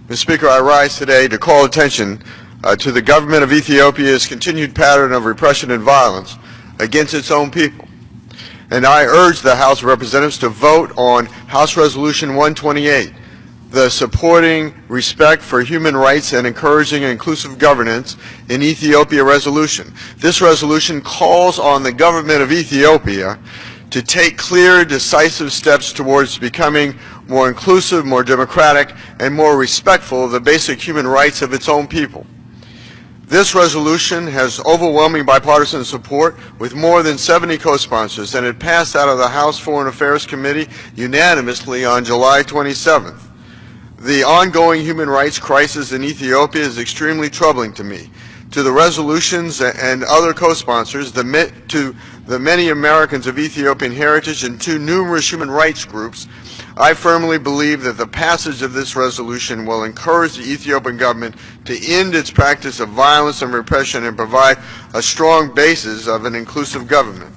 Mr. Speaker, I rise today to call attention to the government of Ethiopia's continued pattern of repression and violence against its own people. And I urge the House of Representatives to vote on House Resolution 128, the supporting respect for human rights and encouraging inclusive governance in Ethiopia resolution. This resolution calls on the government of Ethiopia to take clear, decisive steps towards becoming more inclusive, more democratic, and more respectful of the basic human rights of its own people. This resolution has overwhelming bipartisan support with more than 70 co-sponsors, and it passed out of the House Foreign Affairs Committee unanimously on July 27th. The ongoing human rights crisis in Ethiopia is extremely troubling to me. To the resolutions and other co-sponsors, to the many Americans of Ethiopian heritage, and to numerous human rights groups, I firmly believe that the passage of this resolution will encourage the Ethiopian government to end its practice of violence and repression and provide a strong basis of an inclusive government.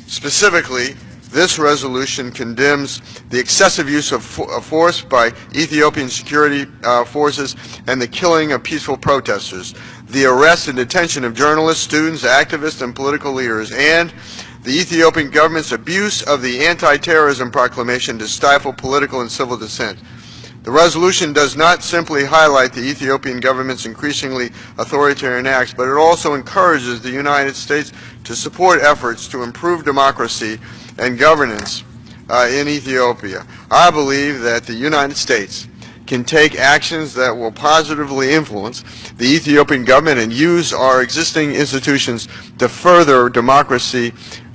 Specifically, this resolution condemns the excessive use of force by Ethiopian security forces and the killing of peaceful protesters, the arrest and detention of journalists, students, activists, and political leaders, and the Ethiopian government's abuse of the anti-terrorism proclamation to stifle political and civil dissent. The resolution does not simply highlight the Ethiopian government's increasingly authoritarian acts, but it also encourages the United States to support efforts to improve democracy and governance in Ethiopia. I believe that the United States can take actions that will positively influence the Ethiopian government and use our existing institutions to further democracy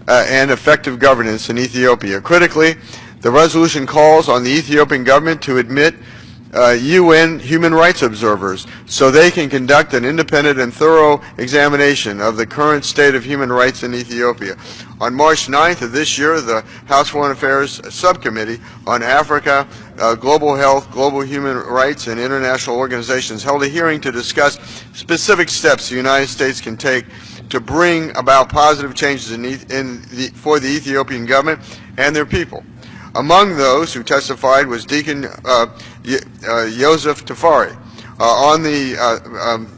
and effective governance in Ethiopia. Critically, the resolution calls on the Ethiopian government to admit UN human rights observers so they can conduct an independent and thorough examination of the current state of human rights in Ethiopia. On March 9th of this year, the House Foreign Affairs Subcommittee on Africa, Global Health, Global Human Rights, and International Organizations held a hearing to discuss specific steps the United States can take to bring about positive changes for the Ethiopian government and their people. Among those who testified was Deacon Joseph Tafari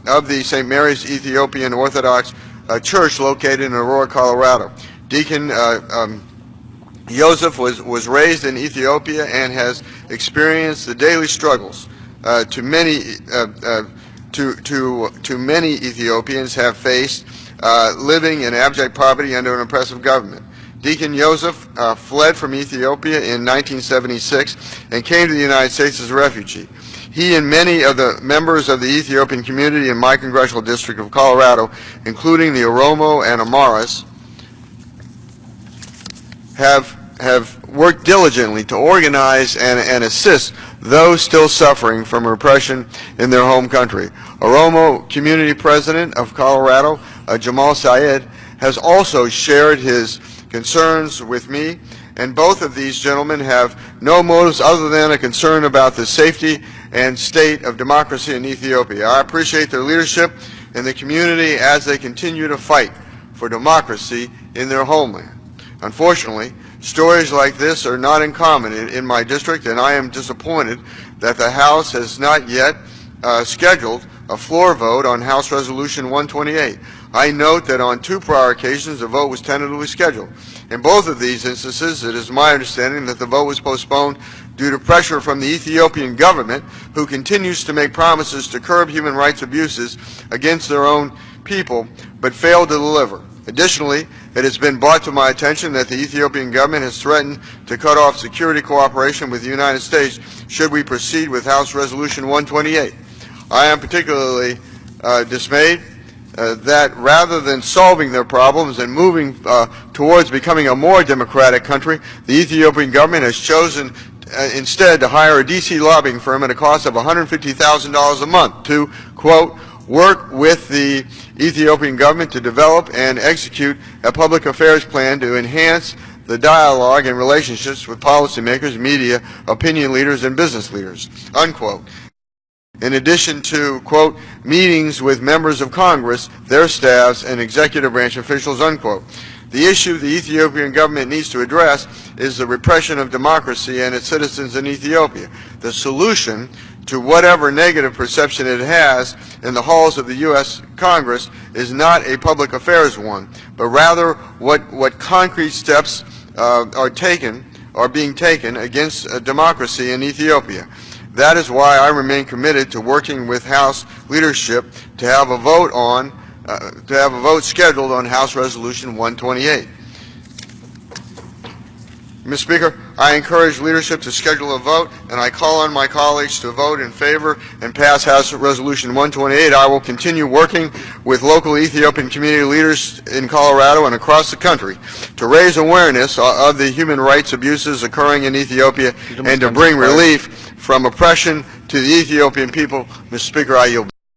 of the St. Mary's Ethiopian Orthodox Church located in Aurora, Colorado. Deacon Joseph was raised in Ethiopia and has experienced the daily struggles many Ethiopians have faced living in abject poverty under an oppressive government. Deacon Joseph fled from Ethiopia in 1976 and came to the United States as a refugee. He and many of the members of the Ethiopian community in my congressional district of Colorado, including the Oromo and Amaras, have worked diligently to organize and assist those still suffering from repression in their home country. Oromo Community President of Colorado, Jamal Syed, has also shared his concerns with me, and both of these gentlemen have no motives other than a concern about the safety and state of democracy in Ethiopia. I appreciate their leadership in the community as they continue to fight for democracy in their homeland. Unfortunately, stories like this are not uncommon in my district, and I am disappointed that the House has not yet scheduled a floor vote on House Resolution 128. I note that on two prior occasions a vote was tentatively scheduled. In both of these instances, it is my understanding that the vote was postponed due to pressure from the Ethiopian government, who continues to make promises to curb human rights abuses against their own people, but failed to deliver. Additionally, it has been brought to my attention that the Ethiopian government has threatened to cut off security cooperation with the United States should we proceed with House Resolution 128. I am particularly dismayed that rather than solving their problems and moving towards becoming a more democratic country, the Ethiopian government has chosen instead to hire a D.C. lobbying firm at a cost of $150,000 a month to, quote, work with the Ethiopian government to develop and execute a public affairs plan to enhance the dialogue and relationships with policymakers, media, opinion leaders, and business leaders, unquote. In addition to, quote, meetings with members of Congress, their staffs, and executive branch officials, unquote. The issue the Ethiopian government needs to address is the repression of democracy and its citizens in Ethiopia. The solution to whatever negative perception it has in the halls of the U.S. Congress is not a public affairs one, but rather what concrete steps are being taken against democracy in Ethiopia. That is why I remain committed to working with House leadership to have a vote scheduled on House Resolution 128. Mr. Speaker, I encourage leadership to schedule a vote, and I call on my colleagues to vote in favor and pass House Resolution 128. I will continue working with local Ethiopian community leaders in Colorado and across the country to raise awareness of the human rights abuses occurring in Ethiopia and to bring relief from oppression to the Ethiopian people. Mr. Speaker, I yield back.